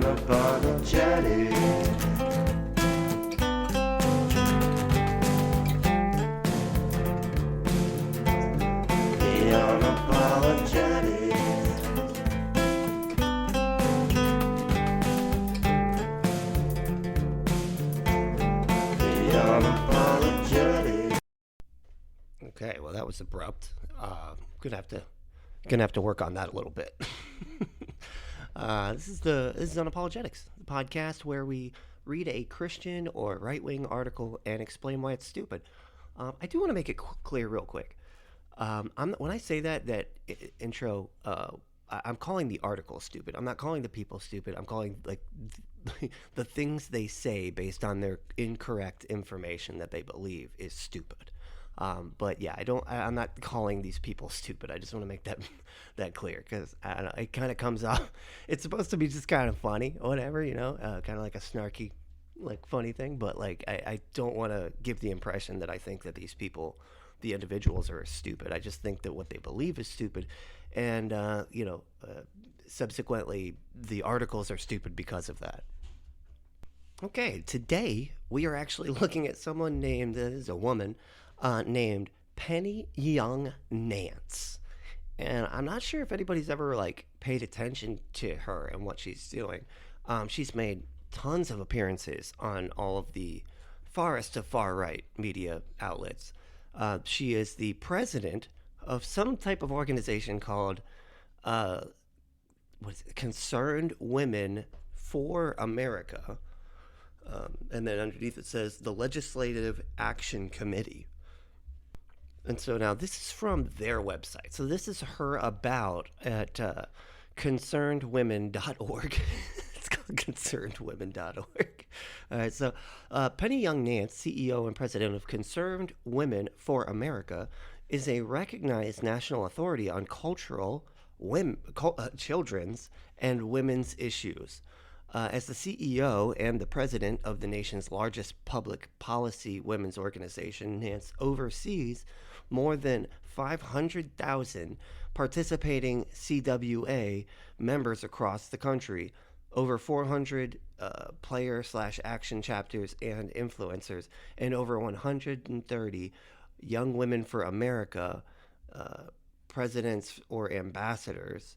unapologetic. The unapologetic. The unapologetic. Okay, well that was abrupt. Gonna have to work on that a little bit. This is Unapologetics, the podcast where we read a Christian or right-wing article and explain why it's stupid. I do want to make it clear real quick. When I say intro, I'm calling the article stupid. I'm not calling the people stupid. I'm calling the things they say based on their incorrect information that they believe is stupid. But yeah, I'm not calling these people stupid. I just want to make that clear because it kind of comes off. It's supposed to be just kind of funny or whatever, kind of like a snarky, funny thing. But I don't want to give the impression that I think that these people, the individuals, are stupid. I just think that what they believe is stupid, and subsequently the articles are stupid because of that. Okay, today we are actually looking at someone named, this is a woman, named Penny Young Nance. And I'm not sure if anybody's ever paid attention to her and what she's doing. She's made tons of appearances on all of the farthest to far right media outlets. She is the president of some type of organization called Concerned Women for America. And then underneath it says the Legislative Action Committee. And so now this is from their website. So this is her about at concernedwomen.org. It's called concernedwomen.org. All right, so Penny Young Nance, CEO and president of Concerned Women for America, is a recognized national authority on children's and women's issues. As the CEO and the president of the nation's largest public policy women's organization, Nance oversees more than 500,000 participating CWA members across the country, over 400 player/action chapters and influencers, and over 130 Young Women for America presidents or ambassadors,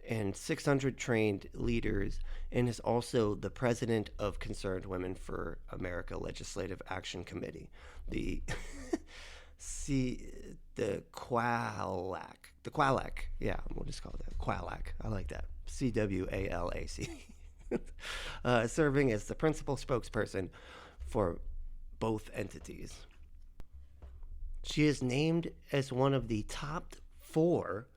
and 600 trained leaders, and is also the president of Concerned Women for America Legislative Action Committee, the QALAC, yeah, we'll just call it that, QALAC, I like that, CWALAC, serving as the principal spokesperson for both entities. She is named as one of the top 4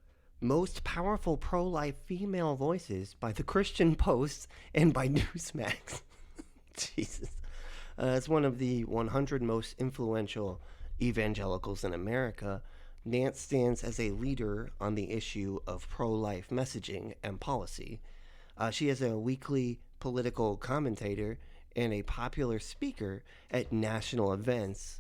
most powerful pro-life female voices by the Christian Post and by Newsmax. Jesus. As one of the 100 most influential evangelicals in America, Nance stands as a leader on the issue of pro-life messaging and policy. She is a weekly political commentator and a popular speaker at national events.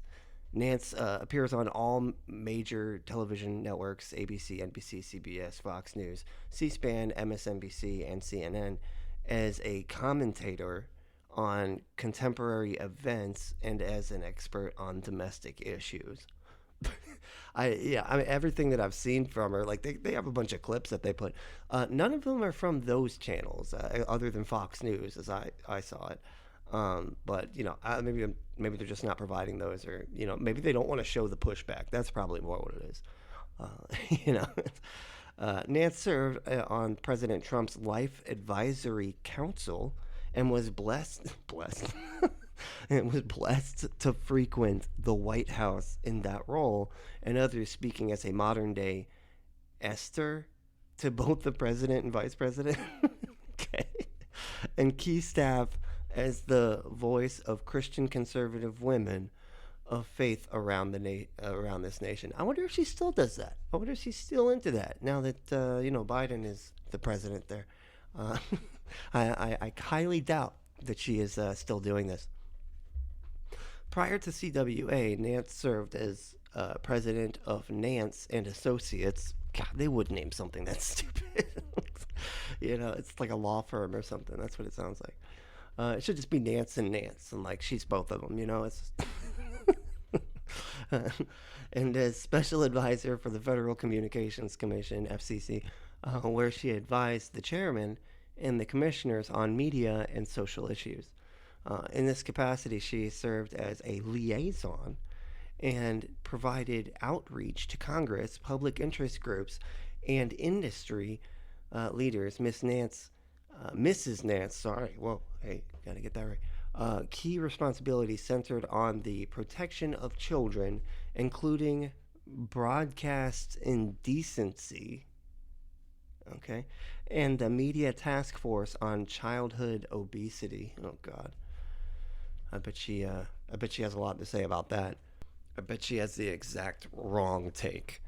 Nance appears on all major television networks, ABC, NBC, CBS, Fox News, C-SPAN, MSNBC, and CNN, as a commentator on contemporary events and as an expert on domestic issues. Everything that I've seen from her, they have a bunch of clips that they put. None of them are from those channels, other than Fox News, as I saw it. But maybe they're just not providing those, or maybe they don't want to show the pushback. That's probably more what it is. Nance served on President Trump's Life Advisory Council and was blessed to frequent the White House in that role, and others speaking as a modern day Esther to both the president and vice president. Okay, and key staff as the voice of Christian conservative women of faith around around this nation. I wonder if she still does that. I wonder if she's still into that now that Biden is the president there. I highly doubt that she is still doing this. Prior to CWA, Nance served as president of Nance and Associates. God, they would name something that stupid. It's like a law firm or something. That's what it sounds like. It should just be Nance and Nance, and like she's both of them. It's and as special advisor for the Federal Communications Commission (FCC), where she advised the chairman and the commissioners on media and social issues. In this capacity, she served as a liaison and provided outreach to Congress, public interest groups, and industry leaders. Mrs. Nance, sorry, whoa, hey, gotta get that right. Key responsibilities centered on the protection of children, including broadcast indecency, okay, and the media task force on childhood obesity. Oh God, I bet she has a lot to say about that. I bet she has the exact wrong take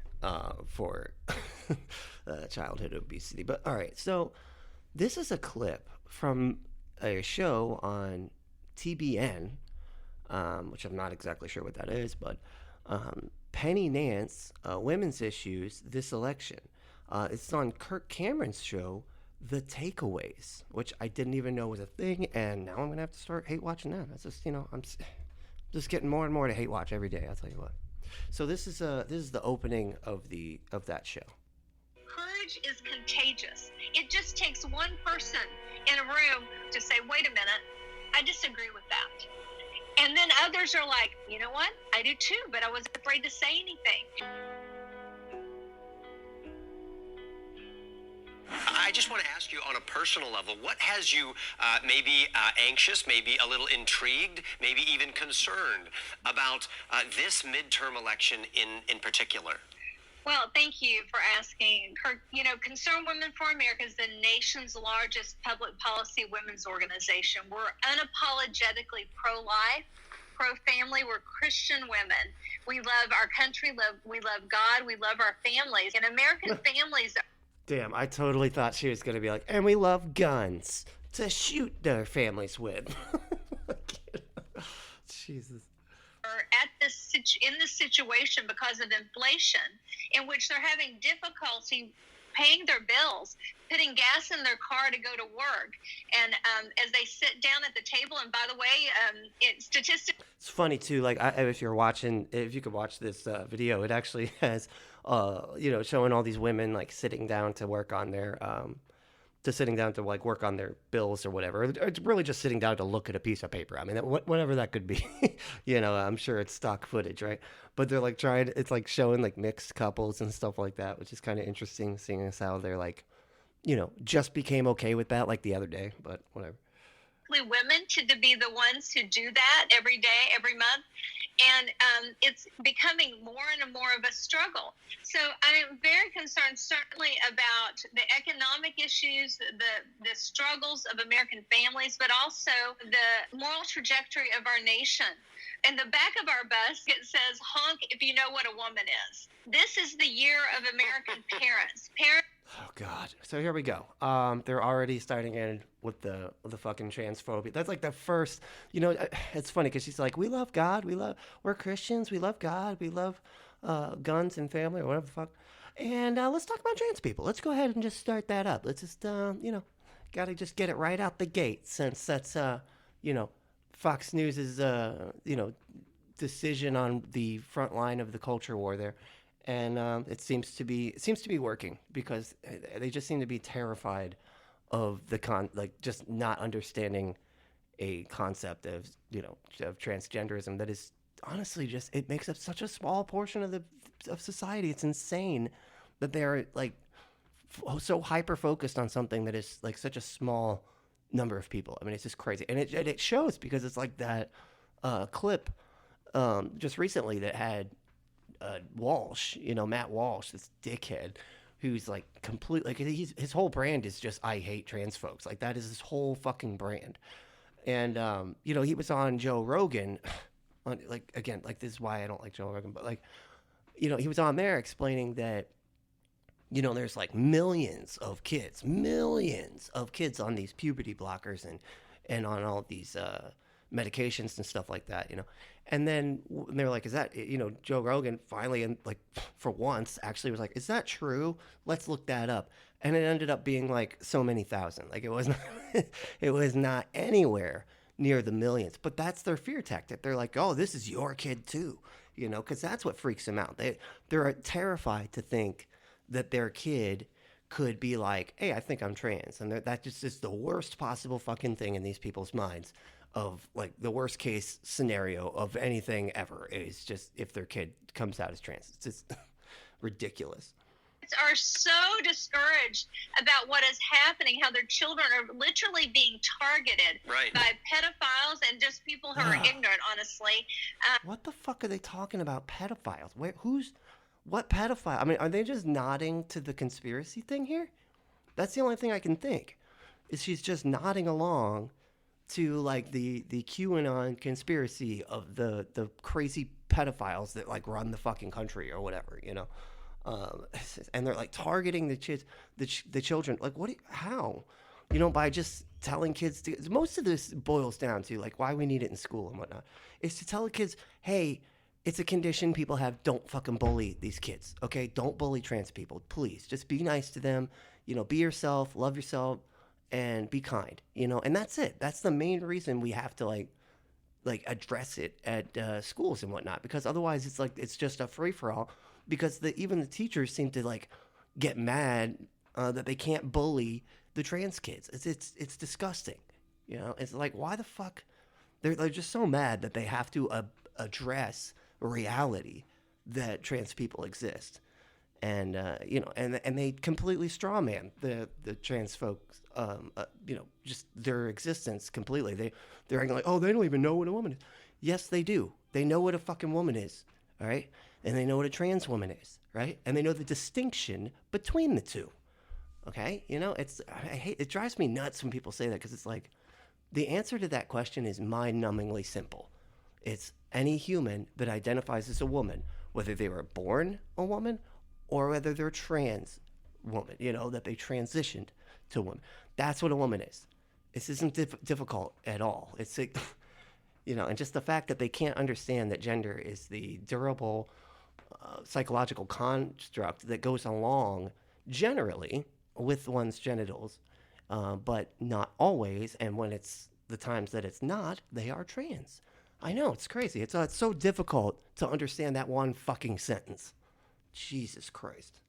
for childhood obesity. But all right, so this is a clip from a show on TBN, which I'm not exactly sure what that is, but Penny Nance, Women's Issues This Election. It's on Kirk Cameron's show, The Takeaways, which I didn't even know was a thing, and now I'm going to have to start hate watching that. That's just, I'm just getting more and more to hate watch every day, I'll tell you what. So this is the opening of that show. Courage is contagious. It just takes one person in a room to say, wait a minute, I disagree with that. And then others are like, you know what? I do too, but I was afraid to say anything. I just want to ask you on a personal level, what has you maybe anxious, maybe a little intrigued, maybe even concerned about this midterm election in particular? Well, thank you for asking. Concerned Women for America is the nation's largest public policy women's organization. We're unapologetically pro-life, pro-family. We're Christian women. We love our country. We love God. We love our families. And American families. Damn, I totally thought she was going to be like, and we love guns to shoot their families with. Jesus. In this situation because of inflation, in which they're having difficulty paying their bills, putting gas in their car to go to work, and as they sit down at the table. And by the way, statistics. It's funny too. Like, if you could watch this video, it actually has, showing all these women like sitting down to work on their work on their bills or whatever. It's really just sitting down to look at a piece of paper. I mean, whatever that could be. I'm sure it's stock footage, right? But they're like it's like showing like mixed couples and stuff like that, which is kind of interesting, seeing as how they're like, just became okay with that like the other day, but whatever. Women to be the ones who do that every day, every month. And it's becoming more and more of a struggle. So I'm very concerned, certainly, about the economic issues, the struggles of American families, but also the moral trajectory of our nation. In the back of our bus, it says, honk if you know what a woman is. This is the year of American parents. Oh God! So here we go. They're already starting in with the fucking transphobia. That's like the first. It's funny because she's like, "We love God. We're Christians. We love God. We love guns and family, or whatever the fuck." And let's talk about trans people. Let's go ahead and just start that up. Let's just got to just get it right out the gate, since that's Fox News's decision on the front line of the culture war there. And it seems to be working, because they just seem to be terrified of just not understanding a concept of of transgenderism that is honestly it makes up such a small portion of society. It's insane that they're like so hyper focused on something that is like such a small number of people. I mean, it's just crazy, and it shows, because it's like that clip just recently that had. Walsh, Matt Walsh, this dickhead, who's like completely, like his whole brand is just I hate trans folks. Like, that is his whole fucking brand. And he was on Joe Rogan, this is why I don't like Joe Rogan, but he was on there explaining that there's like millions of kids on these puberty blockers and on all these medications and stuff like that, And then they were like, is that, Joe Rogan finally, and like for once, actually was like, is that true? Let's look that up. And it ended up being like so many thousand. Like it was not, it was not anywhere near the millions. But that's their fear tactic. They're like, oh, this is your kid too, because that's what freaks them out. They're terrified to think that their kid could be like, hey, I think I'm trans. And that just is the worst possible fucking thing in these people's minds, of like the worst case scenario of anything ever is just if their kid comes out as trans. It's just ridiculous. Are so discouraged about what is happening, how their children are literally being targeted by pedophiles and just people who are ignorant, honestly. What the fuck are they talking about? Pedophiles? What pedophile? I mean, are they just nodding to the conspiracy thing here? That's the only thing I can think, is she's just nodding along to like the QAnon conspiracy of the crazy pedophiles that like run the fucking country or whatever, and they're like targeting the children. Like how? By just telling kids to, most of this boils down to like why we need it in school and whatnot, is to tell the kids, hey, it's a condition people have. Don't fucking bully these kids, okay? Don't bully trans people, please. Just be nice to them, be yourself, love yourself, and be kind, and that's it. That's the main reason we have to like address it at schools and whatnot, because otherwise it's just a free-for-all, because even the teachers seem to like get mad that they can't bully the trans kids. It's disgusting, It's like, why the fuck? They're just so mad that they have to address reality that trans people exist, and and they completely strawman the trans folks, just their existence completely. They're acting like, oh, they don't even know what a woman is. Yes, they do. They know what a fucking woman is, all right, and they know what a trans woman is, right, and they know the distinction between the two. Okay, it drives me nuts when people say that, because it's like the answer to that question is mind-numbingly simple. It's any human that identifies as a woman, whether they were born a woman or whether they're trans woman, that they transitioned to a woman. That's what a woman is. This isn't difficult at all. It's like, and just the fact that they can't understand that gender is the durable psychological construct that goes along generally with one's genitals, but not always. And when it's the times that it's not, they are trans. I know, it's crazy. It's so difficult to understand that one fucking sentence. Jesus Christ.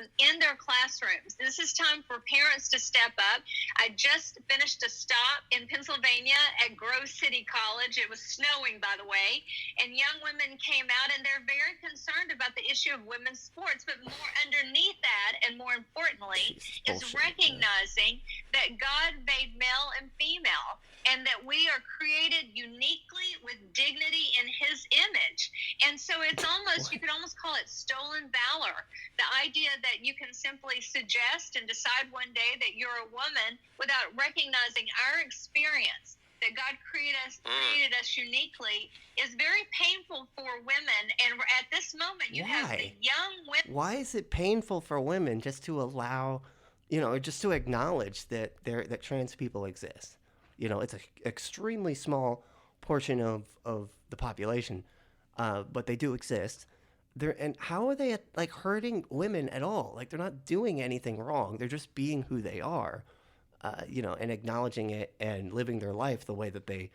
In their classrooms. This is time for parents to step up. I just finished a stop in Pennsylvania at Grove City College. It was snowing, by the way, and young women came out, and they're very concerned about the issue of women's sports, but more underneath that, and more importantly, is recognizing that God made male and female, and that we are created uniquely with dignity in his image. And so it's almost, you could almost call it stolen valor. The idea that you can simply suggest and decide one day that you're a woman without recognizing our experience, that God created us uniquely, is very painful for women. And we're at this moment, you have the young women. Why is it painful for women just to allow, just to acknowledge that trans people exist? It's an extremely small portion of the population, but they do exist. And how are they like hurting women at all? Like, they're not doing anything wrong. They're just being who they are, and acknowledging it and living their life the way that they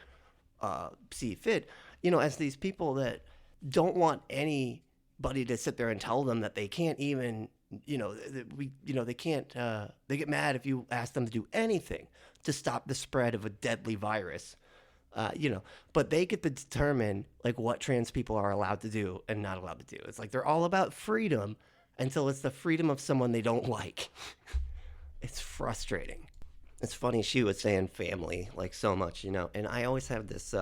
see fit. As these people that don't want anybody to sit there and tell them that they can't even, they can't. They get mad if you ask them to do anything to stop the spread of a deadly virus. But they get to determine like what trans people are allowed to do and not allowed to do. It's like they're all about freedom until it's the freedom of someone they don't like. It's frustrating. It's funny, she was saying family like so much, and I always have this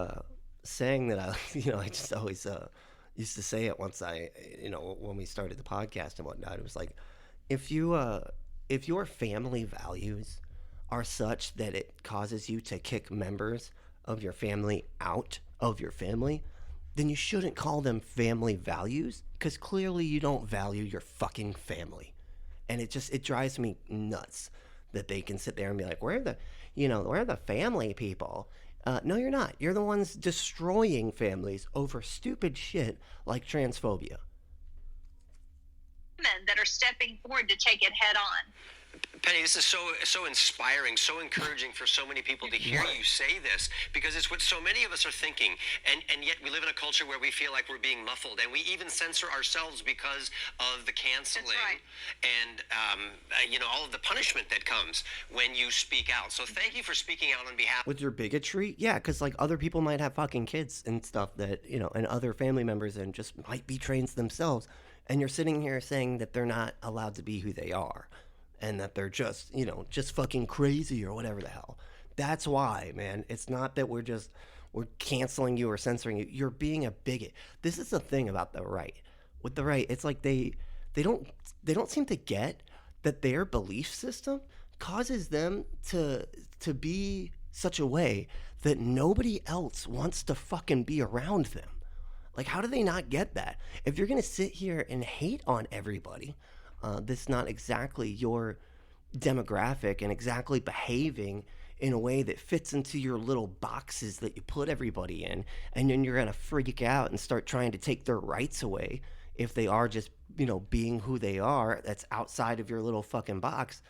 saying that I just always used to say it once when we started the podcast and whatnot. It was like, if your family values are such that it causes you to kick members of your family out of your family, then you shouldn't call them family values, because clearly you don't value your fucking family. And it drives me nuts that they can sit there and be like, we're the family people. No, you're not. You're the ones destroying families over stupid shit like transphobia. Women that are stepping forward to take it head on. Penny, this is so inspiring, so encouraging for so many people to hear you say this, because it's what so many of us are thinking, and yet we live in a culture where we feel like we're being muffled, and we even censor ourselves because of the canceling and all of the punishment that comes when you speak out. So thank you for speaking out on behalf. With your bigotry, yeah, because like other people might have fucking kids and stuff that and other family members and just might be trans themselves, and you're sitting here saying that they're not allowed to be who they are. And that they're just, just fucking crazy or whatever the hell. That's why, man. It's not that we're canceling you or censoring you. You're being a bigot. This is the thing about the right. With the right, it's like they don't seem to get that their belief system causes them to be such a way that nobody else wants to fucking be around them. Like, how do they not get that? If you're gonna sit here and hate on everybody, that's not exactly your demographic and exactly behaving in a way that fits into your little boxes that you put everybody in, and then you're going to freak out and start trying to take their rights away if they are just, being who they are, that's outside of your little fucking box.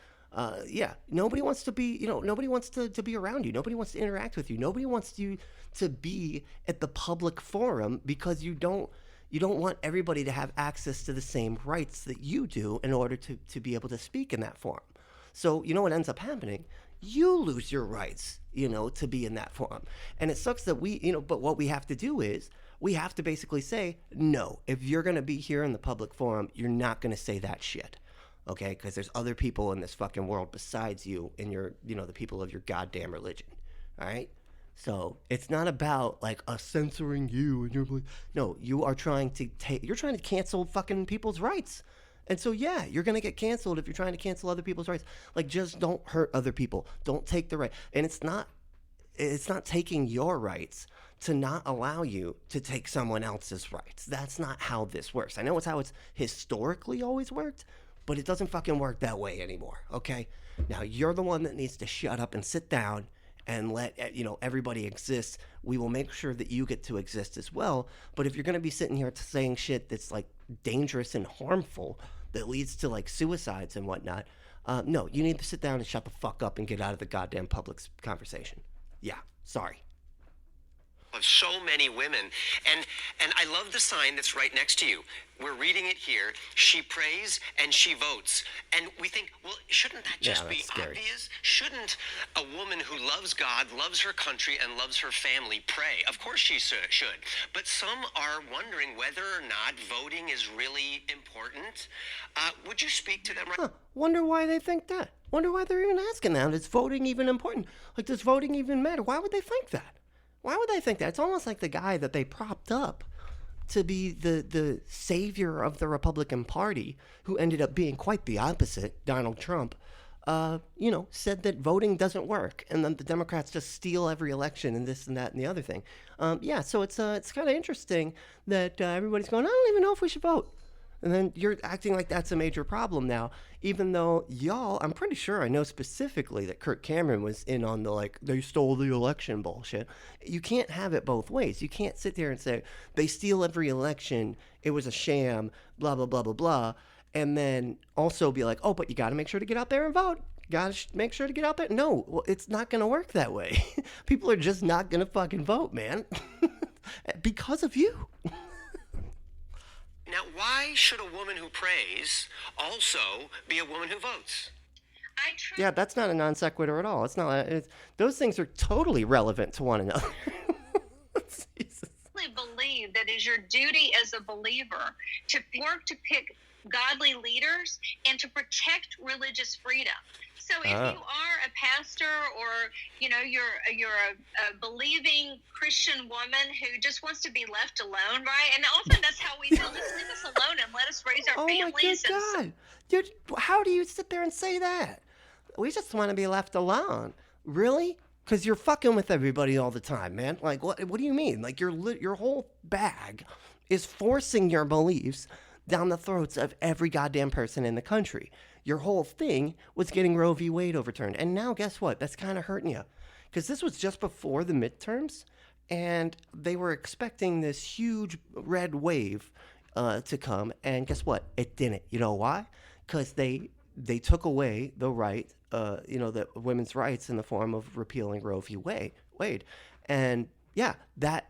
Yeah, nobody wants to be, nobody wants to be around you. Nobody wants to interact with you. Nobody wants you to be at the public forum because you don't want everybody to have access to the same rights that you do in order to be able to speak in that forum. So, what ends up happening? You lose your rights, to be in that forum. And it sucks that but what we have to do is we have to basically say, no, if you're going to be here in the public forum, you're not going to say that shit. Okay? Because there's other people in this fucking world besides you and your, the people of your goddamn religion. All right? So it's not about like us censoring you and no, you are trying to cancel fucking people's rights. And so, yeah, you're going to get canceled if you're trying to cancel other people's rights. Like, just don't hurt other people. Don't take the right. And it's not taking your rights to not allow you to take someone else's rights. That's not how this works. I know it's how it's historically always worked, but it doesn't fucking work that way anymore. Okay. Now you're the one that needs to shut up and sit down and let everybody exist. We will make sure that you get to exist as well. But if you're going to be sitting here saying shit that's like dangerous and harmful that leads to like suicides and whatnot, no, you need to sit down and shut the fuck up and get out of the goddamn public conversation. Yeah, sorry. Of so many women, and I love the sign that's right next to you. We're reading it here. She prays and she votes, and we think, well, shouldn't that just be obvious? Shouldn't a woman who loves God, loves her country, and loves her family pray? Of course she should. But some are wondering whether or not voting is really important. Would you speak to them? Wonder why they think that. Wonder why they're even asking that. Is voting even important? Like, does voting even matter? Why would they think that? Why would they think that? It's almost like the guy that they propped up to be the savior of the Republican Party, who ended up being quite the opposite, Donald Trump, said that voting doesn't work, and then the Democrats just steal every election and this and that and the other thing. So it's kind of interesting that everybody's going, I don't even know if we should vote. And then you're acting like that's a major problem now, even though I'm pretty sure I know specifically that Kirk Cameron was in on the, they stole the election bullshit. You can't have it both ways. You can't sit there and say, they steal every election, it was a sham, blah, blah, blah, blah, blah, and then also be like, oh, but you got to make sure to get out there and vote. Got to make sure to get out there. No, well, it's not going to work that way. People are just not going to fucking vote, man, because of you. Now, why should a woman who prays also be a woman who votes? Yeah, that's not a non sequitur at all. It's not. Those things are totally relevant to one another. Jesus. I believe that is your duty as a believer to work to pick godly leaders and to protect religious freedom. So if you are a pastor or, you're a believing Christian woman who just wants to be left alone, right? And often that's how we feel. Just leave us alone and let us raise our families. Oh my God. Dude, how do you sit there and say that? We just want to be left alone. Really? Because you're fucking with everybody all the time, man. Like, what do you mean? Like, your whole bag is forcing your beliefs down the throats of every goddamn person in the country. Your whole thing was getting Roe v. Wade overturned. And now guess what? That's kind of hurting you. because this was just before the midterms, and they were expecting this huge red wave to come, and guess what? It didn't. You know why? Because they took away the right, the women's rights in the form of repealing Roe v. Wade, and yeah, that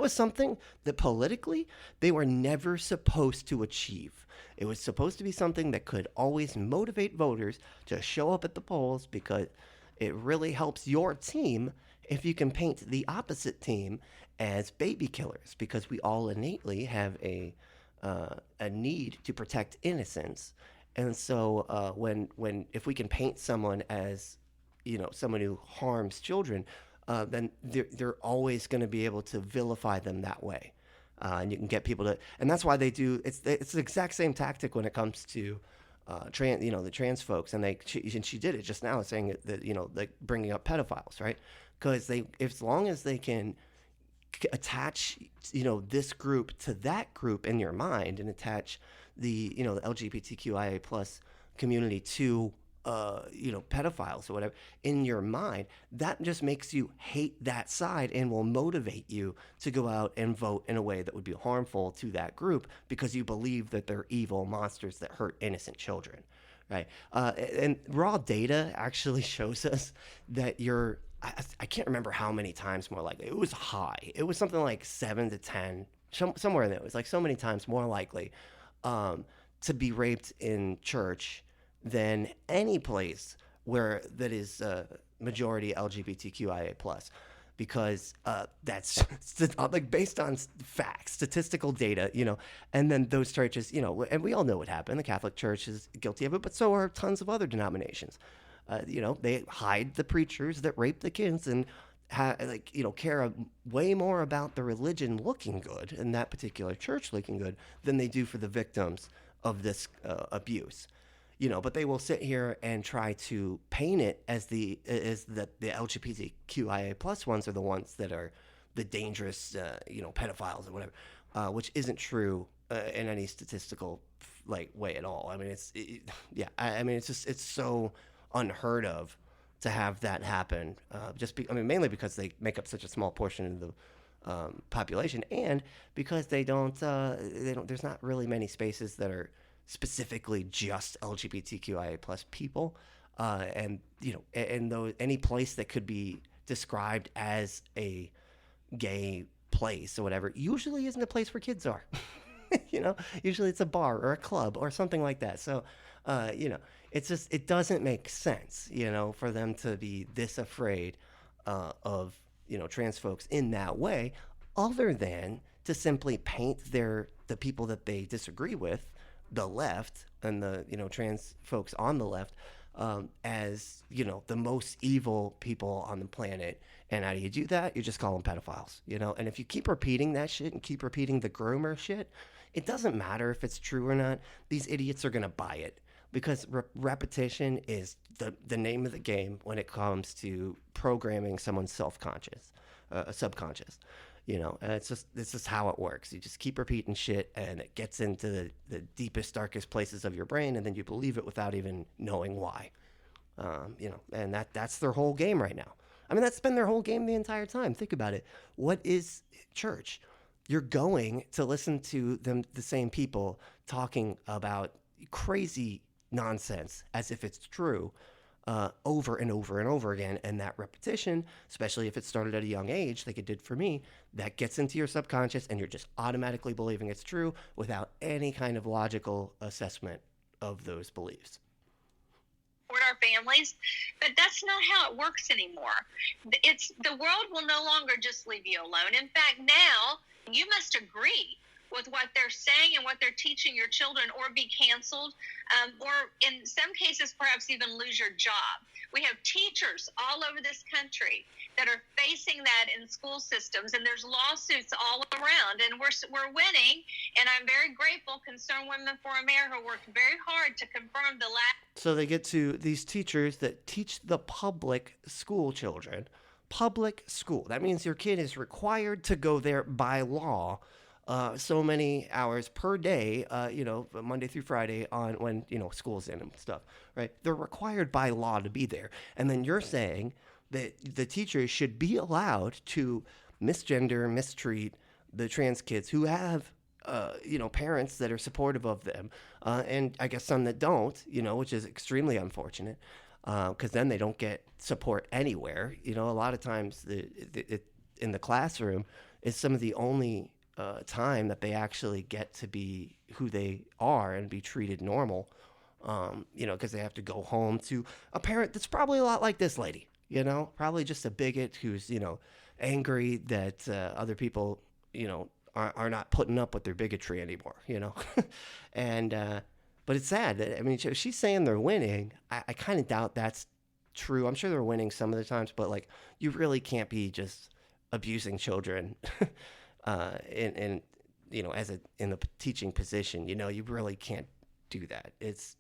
was something that politically they were never supposed to achieve. It was supposed to be something that could always motivate voters to show up at the polls, because it really helps your team if you can paint the opposite team as baby killers, because we all innately have a need to protect innocence. And so if we can paint someone as, someone who harms children, then they're always going to be able to vilify them that way. And you can get people to, and that's why they do. It's the exact same tactic when it comes to the trans folks, and she did it just now, saying that like bringing up pedophiles, right? Because as long as they can attach this group to that group in your mind, and attach the the LGBTQIA plus community to pedophiles or whatever in your mind, that just makes you hate that side and will motivate you to go out and vote in a way that would be harmful to that group, because you believe that they're evil monsters that hurt innocent children, right? And raw data actually shows us that I can't remember how many times more likely. It was high. It was something like 7 to 10, somewhere in there. It was like so many times more likely to be raped in church than any place that is majority LGBTQIA plus, because that's like based on facts, statistical data, and then those churches, and we all know what happened. The Catholic Church is guilty of it, but so are tons of other denominations. They hide the preachers that rape the kids, and care way more about the religion looking good and that particular church looking good than they do for the victims of this abuse. But they will sit here and try to paint it as the LGBTQIA plus ones are the ones that are the dangerous, pedophiles or whatever, which isn't true in any statistical way at all. I mean, it's so unheard of to have that happen. Mainly because they make up such a small portion of the population, and because they don't. There's not really many spaces that are specifically just LGBTQIA plus people, and any place that could be described as a gay place or whatever usually isn't a place where kids are. Usually it's a bar or a club or something like that. So it's just, it doesn't make sense, for them to be this afraid of trans folks in that way, other than to simply paint the people that they disagree with, the left and the trans folks on the left, as the most evil people on the planet. And how do you do that? You just call them pedophiles, and if you keep repeating that shit and keep repeating the groomer shit, it doesn't matter if it's true or not. These idiots are going to buy it, because repetition is the name of the game when it comes to programming someone's subconscious. And it's just how it works. You just keep repeating shit, and it gets into the deepest, darkest places of your brain, and then you believe it without even knowing why. And that's their whole game right now. I mean, that's been their whole game the entire time. Think about it. What is church? You're going to listen to the same people talking about crazy nonsense as if it's true, over and over and over again. And that repetition, especially if it started at a young age, like it did for me, that gets into your subconscious, and you're just automatically believing it's true without any kind of logical assessment of those beliefs. Our families, but that's not how it works anymore. The world will no longer just leave you alone. In fact, now you must agree with what they're saying and what they're teaching your children, or be canceled, or in some cases perhaps even lose your job. We have teachers all over this country that are facing that in school systems, and there's lawsuits all around, and we're winning, and I'm very grateful. Concerned Women for America worked very hard to confirm the last. So they get to these teachers that teach the public school children. Public school. That means your kid is required to go there by law, so many hours per day, Monday through Friday on when, school's in and stuff, right? They're required by law to be there. And then you're saying that the teachers should be allowed to misgender, mistreat the trans kids who have, parents that are supportive of them, and I guess some that don't, which is extremely unfortunate, because then they don't get support anywhere. A lot of times in the classroom is some of the only time that they actually get to be who they are and be treated normal, because they have to go home to a parent that's probably a lot like this lady, probably just a bigot who's, angry that other people, are not putting up with their bigotry anymore, and but it's sad that, I mean, she's saying they're winning. I kind of doubt that's true. I'm sure they're winning some of the times, but like, you really can't be just abusing children in the teaching position. You really can't do that. It's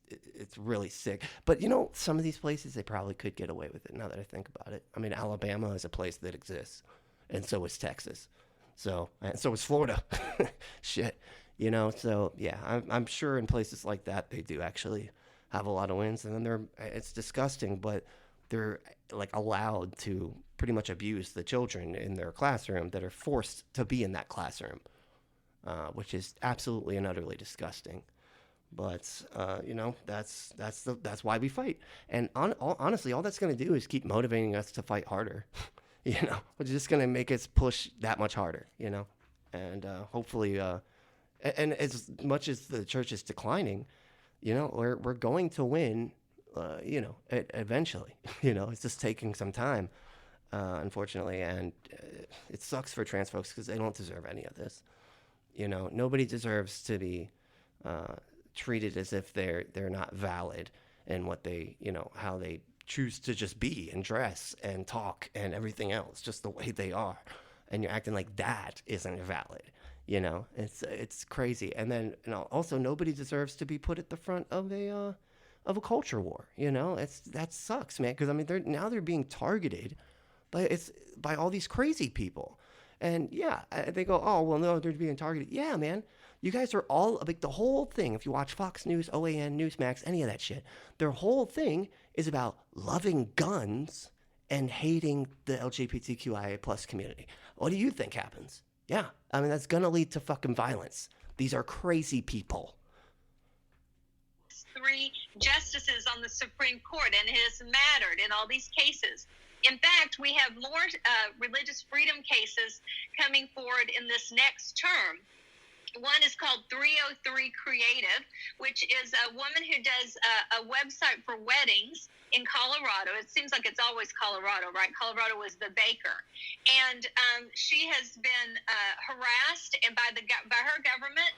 really sick. But some of these places, they probably could get away with it now that I think about it. I mean, Alabama is a place that exists, and so is Texas. And so is Florida. Shit. So yeah, I'm sure in places like that, they do actually have a lot of wins, and then it's disgusting, but they're like allowed to pretty much abuse the children in their classroom that are forced to be in that classroom, which is absolutely and utterly disgusting. But that's why we fight. And honestly, all that's going to do is keep motivating us to fight harder. Which is just going to make us push that much harder. And hopefully, and as much as the church is declining, we're going to win. Eventually. It's just taking some time, unfortunately, and it sucks for trans folks because they don't deserve any of this. Nobody deserves to be treated as if they're not valid in what they, how they choose to just be and dress and talk and everything else, just the way they are, and you're acting like that isn't valid. It's crazy. And then also nobody deserves to be put at the front of a culture war. That sucks, man, because I mean they're being targeted by all these crazy people. And yeah, they go, oh, well, no, they're being targeted. Yeah, man. You guys are all, like, the whole thing, if you watch Fox News, OAN, Newsmax, any of that shit, their whole thing is about loving guns and hating the LGBTQIA plus community. What do you think happens? Yeah, I mean, that's going to lead to fucking violence. These are crazy people. 3 justices on the Supreme Court, and it has mattered in all these cases. In fact, we have more religious freedom cases coming forward in this next term. One is called 303 Creative, which is a woman who does a website for weddings in Colorado. It seems like it's always Colorado, right? Colorado was the baker. And she has been harassed and by her government.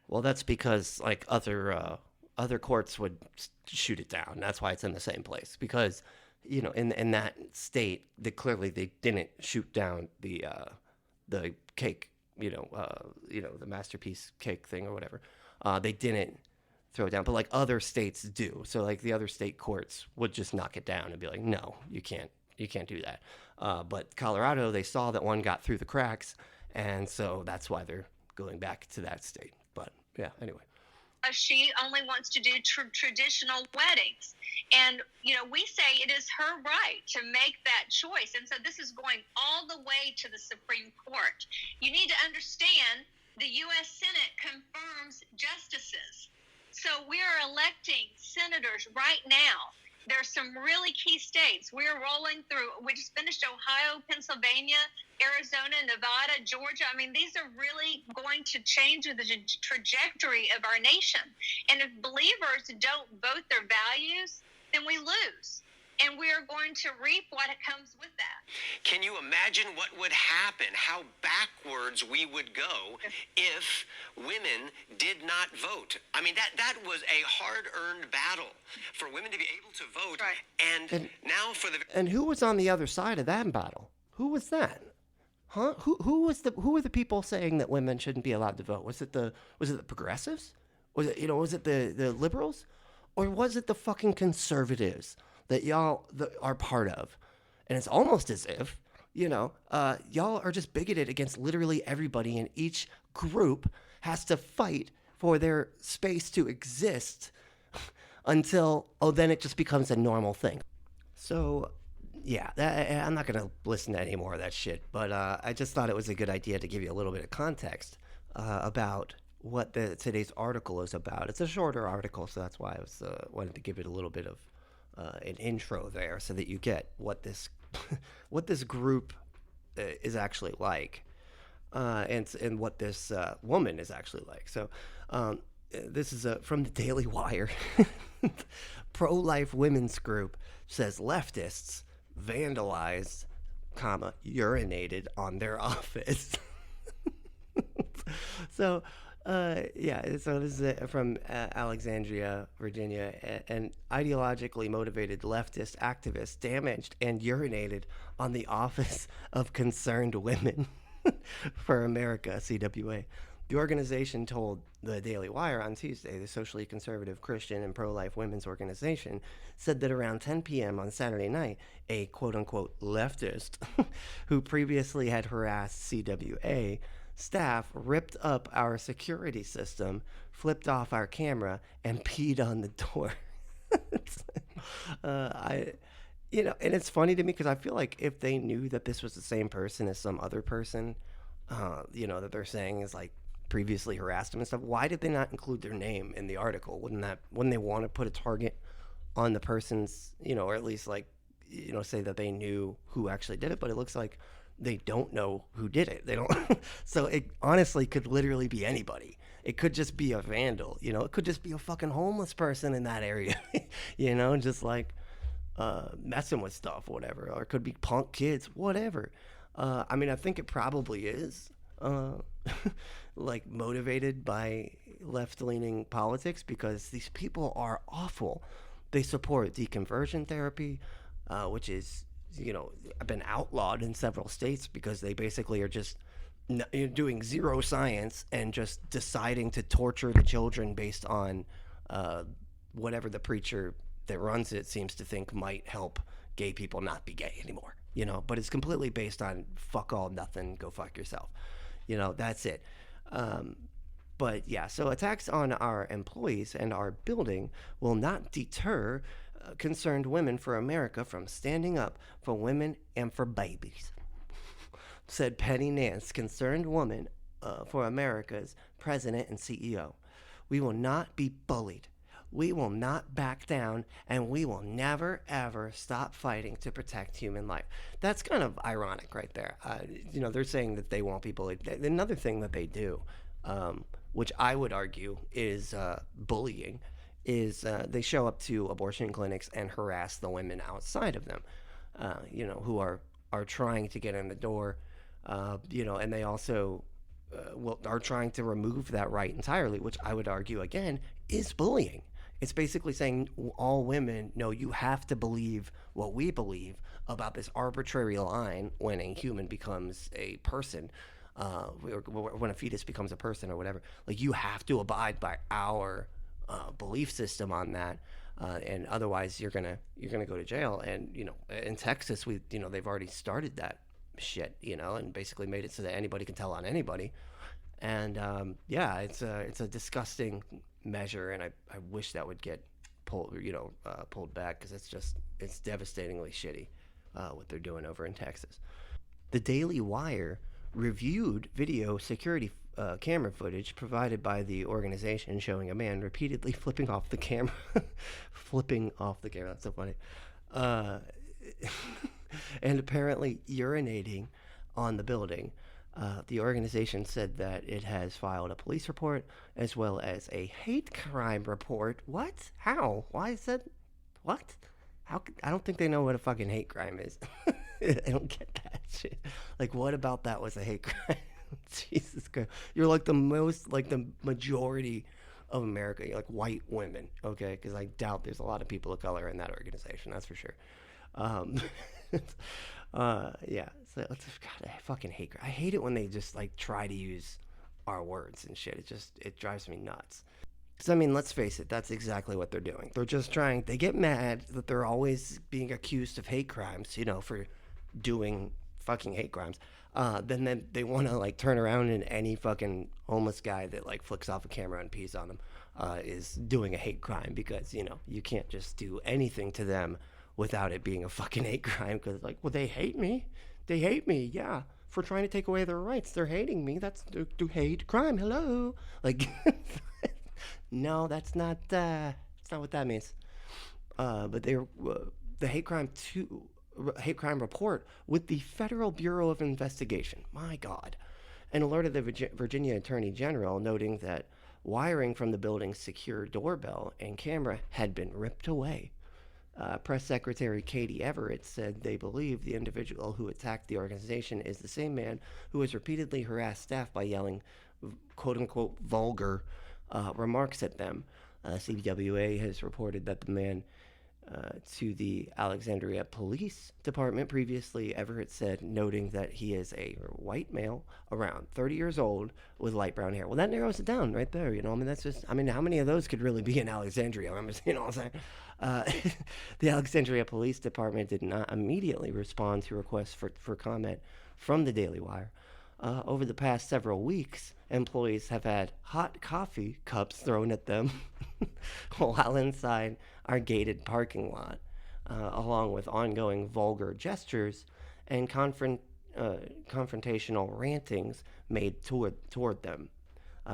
Well, that's because like other courts would shoot it down. That's why it's in the same place. Because, in that state, they didn't shoot down the cake. The masterpiece cake thing or whatever. They didn't throw it down, but like other states do. So like the other state courts would just knock it down and be like, no, you can't do that. But Colorado, they saw that one got through the cracks, and so that's why they're going back to that state. But yeah, anyway. She only wants to do traditional weddings. And, we say it is her right to make that choice. And so this is going all the way to the Supreme Court. You need to understand the U.S. Senate confirms justices. So we are electing senators right now. There's some really key states. We're rolling through. We just finished Ohio, Pennsylvania, Arizona, Nevada, Georgia. I mean, these are really going to change the trajectory of our nation. And if believers don't vote their values, then we lose. And we are going to reap what comes with that. Can you imagine what would happen, how backwards we would go if women did not vote? I mean, that was a hard-earned battle for women to be able to vote. Right. And now for the... And who was on the other side of that battle? Who was that? Huh? Who were the people saying that women shouldn't be allowed to vote? Was it the progressives? Was it the liberals? Or was it the fucking conservatives that y'all are part of? And it's almost as if, y'all are just bigoted against literally everybody, and each group has to fight for their space to exist until, then it just becomes a normal thing. So, yeah, I'm not going to listen to any more of that shit, but I just thought it was a good idea to give you a little bit of context about what today's article is about. It's a shorter article, so that's why I was wanted to give it a little bit of an intro there, so that you get what this what this group is actually like, and what this woman is actually like. So this is from the Daily Wire. Pro-life women's group says leftists vandalized, urinated on their office. So, yeah, so this is from Alexandria, Virginia. An ideologically motivated leftist activist damaged and urinated on the Office of Concerned Women for America, CWA. The organization told the Daily Wire on Tuesday. The socially conservative Christian and pro-life women's organization said that around 10 p.m. on Saturday night, a quote-unquote leftist who previously had harassed CWA staff ripped up our security system, flipped off our camera, and peed on the door. And it's funny to me because I feel like if they knew that this was the same person as some other person, that they're saying is like previously harassed them and stuff, why did they not include their name in the article? Wouldn't they want to put a target on the person's, or at least like, say that they knew who actually did it? But it looks like they don't know who did it. They don't. So it honestly could literally be anybody. It could just be a vandal, it could just be a fucking homeless person in that area, just like messing with stuff, whatever. Or it could be punk kids, whatever. I think it probably is like motivated by left-leaning politics, because these people are awful. They support deconversion therapy, which is, been outlawed in several states because they basically are just doing zero science and just deciding to torture the children based on whatever the preacher that runs it seems to think might help gay people not be gay anymore. But it's completely based on fuck all, nothing, go fuck yourself. That's it. But yeah, so attacks on our employees and our building will not deter concerned women for America from standing up for women and for babies, said Penny Nance, concerned woman for America's president and CEO. We will not be bullied. We will not back down, and we will never, ever stop fighting to protect human life. That's kind of ironic right there. They're saying that they won't be bullied. Another thing that they do, which I would argue is bullying, is they show up to abortion clinics and harass the women outside of them, who are trying to get in the door, and they also are trying to remove that right entirely, which I would argue, again, is bullying. It's basically saying all women, no, you have to believe what we believe about this arbitrary line when a human becomes a person, when a fetus becomes a person or whatever. Like, you have to abide by our belief system on that, and otherwise you're gonna go to jail. And in Texas, they've already started that shit, and basically made it so that anybody can tell on anybody. And it's a disgusting measure, and I wish that would get pulled back, because it's devastatingly shitty what they're doing over in Texas. The Daily Wire reviewed video security camera footage provided by the organization showing a man repeatedly flipping off the camera. That's so funny. And apparently urinating on the building. The organization said that it has filed a police report as well as a hate crime report. What? How? Why is that? What? How? I don't think they know what a fucking hate crime is. I don't get that shit. Like, what about that was a hate crime? Jesus Christ. You're like the majority of America. You're like white women, okay? Because I doubt there's a lot of people of color in that organization. That's for sure. Yeah. So, God, I fucking hate. I hate it when they just like try to use our words and shit. It drives me nuts. Because, let's face it, that's exactly what they're doing. They're just they get mad that they're always being accused of hate crimes, for doing fucking hate crimes. Then they want to like turn around, and any fucking homeless guy that like flicks off a camera and pees on them is doing a hate crime, because, you can't just do anything to them without it being a fucking hate crime, because like, well, they hate me. They hate me, yeah, for trying to take away their rights. They're hating me. That's do hate crime. Hello, like, no, that's not what that means. But the hate crime report with the Federal Bureau of Investigation. My God, and alerted the Virginia Attorney General, noting that wiring from the building's secure doorbell and camera had been ripped away. Press Secretary Katie Everett said they believe the individual who attacked the organization is the same man who has repeatedly harassed staff by yelling, quote-unquote, vulgar remarks at them. CWA has reported that the man to the Alexandria Police Department previously, Everett said, noting that he is a white male around 30 years old with light brown hair. Well, that narrows it down right there. I mean, that's just, I mean, how many of those could really be in Alexandria? I mean, you know what I'm saying? The Alexandria Police Department did not immediately respond to requests for comment from the Daily Wire. Over the past several weeks, employees have had hot coffee cups thrown at them while inside our gated parking lot, along with ongoing vulgar gestures and confrontational rantings made toward them.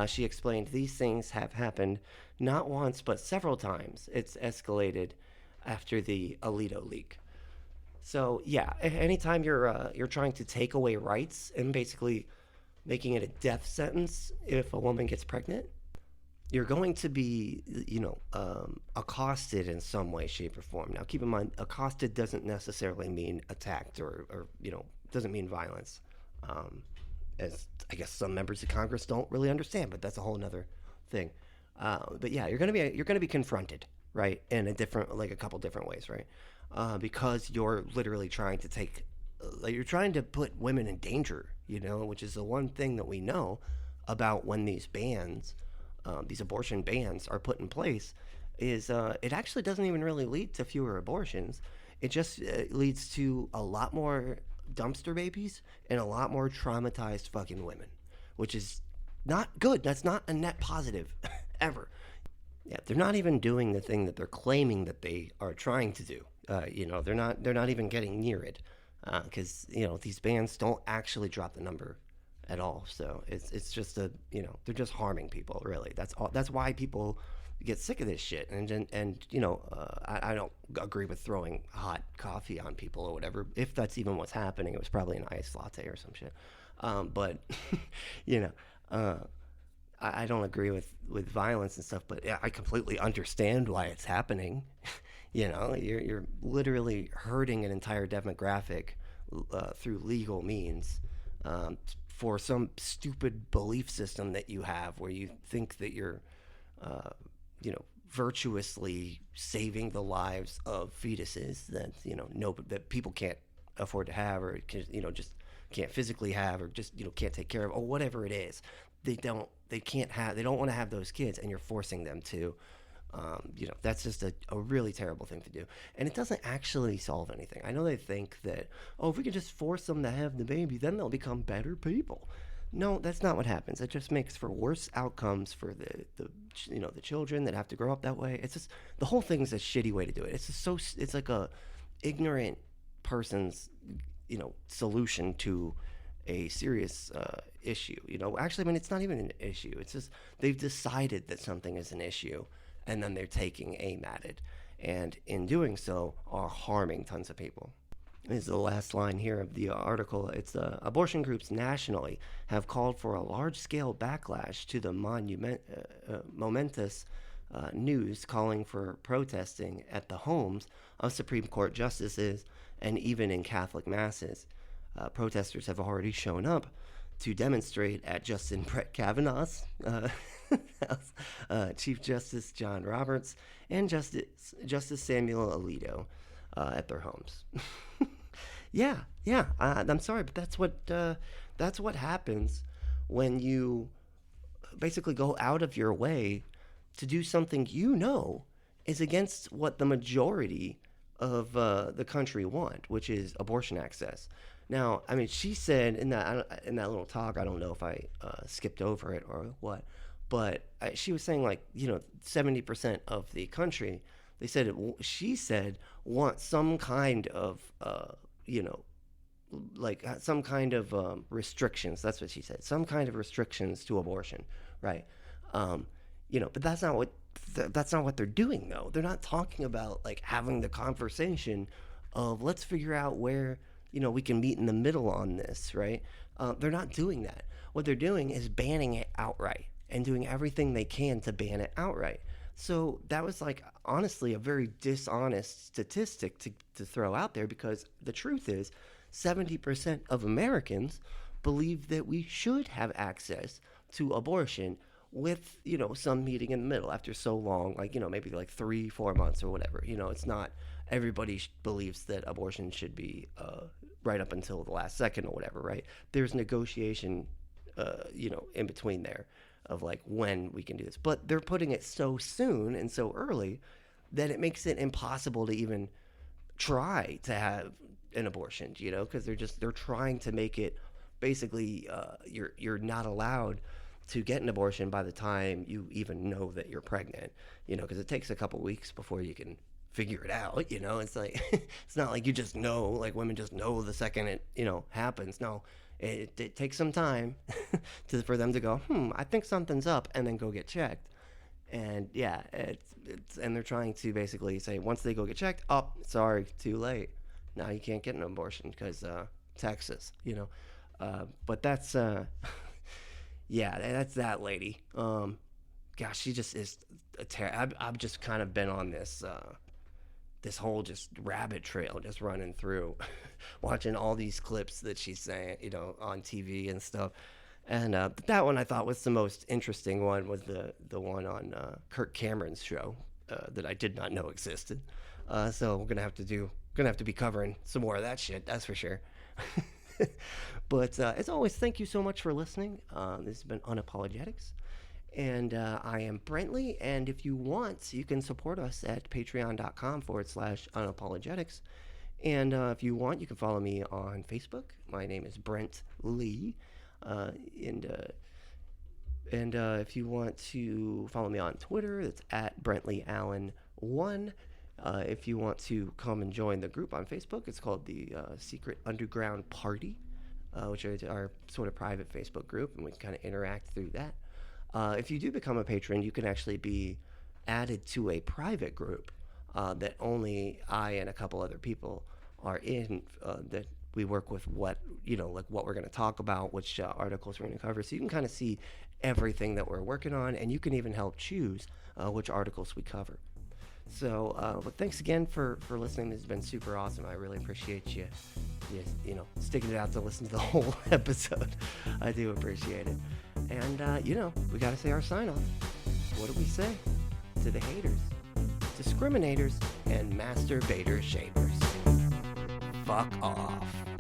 She explained these things have happened not once but several times. It's escalated after the Alito leak. So yeah, anytime you're trying to take away rights and basically making it a death sentence if a woman gets pregnant, you're going to be, accosted in some way, shape, or form. Now, keep in mind, accosted doesn't necessarily mean attacked or doesn't mean violence, as I guess some members of Congress don't really understand, but that's a whole nother thing. But yeah, you're gonna be confronted, right, in a couple different ways, right? Because you're literally trying to put women in danger, which is the one thing that we know about when these bans, these abortion bans are put in place, is it actually doesn't even really lead to fewer abortions. It just leads to a lot more dumpster babies and a lot more traumatized fucking women, which is not good. That's not a net positive ever. Yeah, they're not even doing the thing that they're claiming that they are trying to do. They're not even getting near it, because these bans don't actually drop the number at all. So it's just they're just harming people, really. That's all. That's why people get sick of this shit. And I don't agree with throwing hot coffee on people or whatever. If that's even what's happening, it was probably an iced latte or some shit. But I don't agree with violence and stuff. But yeah, I completely understand why it's happening. You're literally hurting an entire demographic through legal means, for some stupid belief system that you have where you think that you're, virtuously saving the lives of fetuses that, that people can't afford to have, or, just can't physically have, or just, can't take care of, or whatever it is. They don't want to have those kids, and you're forcing them to. That's just a really terrible thing to do. And it doesn't actually solve anything. I know they think that, if we can just force them to have the baby, then they'll become better people. No, that's not what happens. It just makes for worse outcomes for the children that have to grow up that way. It's just, the whole thing is a shitty way to do it. It's just it's like a ignorant person's, solution to a serious issue. Actually, I mean, it's not even an issue. It's just they've decided that something is an issue, and then they're taking aim at it, and in doing so are harming tons of people. This is the last line here of the article. It's abortion groups nationally have called for a large-scale backlash to the momentous news, calling for protesting at the homes of Supreme Court justices and even in Catholic masses. Protesters have already shown up to demonstrate at Justin Brett Kavanaugh's house, Chief Justice John Roberts, and Justice Samuel Alito at their homes. Yeah. I'm sorry, but that's what happens when you basically go out of your way to do something is against what the majority of the country want, which is abortion access. Now, I mean, she said in that little talk, I don't know if I skipped over it or what, but she was saying 70% of the country They said she said want some kind of some kind of restrictions. That's what she said. Some kind of restrictions to abortion, right? But that's not what they're doing though. They're not talking about like having the conversation of let's figure out where we can meet in the middle on this, right? They're not doing that. What they're doing is banning it outright and doing everything they can to ban it outright. So that was like honestly a very dishonest statistic to throw out there, because the truth is 70% of Americans believe that we should have access to abortion with, some meeting in the middle after so long, like, maybe like 3-4 months or whatever. It's not everybody believes that abortion should be right up until the last second or whatever, right? There's negotiation, in between there of like when we can do this. But they're putting it so soon and so early that it makes it impossible to even try to have an abortion, because they're trying to make it basically you're not allowed to get an abortion by the time you even know that you're pregnant, because it takes a couple weeks before you can figure it out. It's like it's not like you just know, like women just know the second it happens. No, it takes some time for them to go, I think something's up, and then go get checked. And yeah, and they're trying to basically say once they go get checked, sorry, too late. Now you can't get an abortion because Texas, but that's yeah, that's that lady. Gosh, she just is a I've just kind of been on this this whole just rabbit trail, just running through, watching all these clips that she's saying, on TV and stuff. And that one I thought was the most interesting one, was the one on Kirk Cameron's show that I did not know existed. So we're gonna have to be covering some more of that shit, that's for sure. But as always, thank you so much for listening. This has been Unapologetics, and I am Brentley. And if you want, you can support us at patreon.com/unapologetics. And if you want, you can follow me on Facebook. My name is Brent Lee. And if you want to follow me on Twitter, it's at BrentleyAllen1. If you want to come and join the group on Facebook, it's called the Secret Underground Party, which is our sort of private Facebook group, and we can kind of interact through that. If you do become a patron, you can actually be added to a private group that only I and a couple other people are in, that we work with what we're going to talk about, which articles we're going to cover. So you can kind of see everything that we're working on, and you can even help choose which articles we cover. So, but thanks again for listening. This has been super awesome. I really appreciate you sticking it out to listen to the whole episode. I do appreciate it. And, we got to say our sign off. What do we say to the haters, discriminators, and masturbator shapers? Fuck off.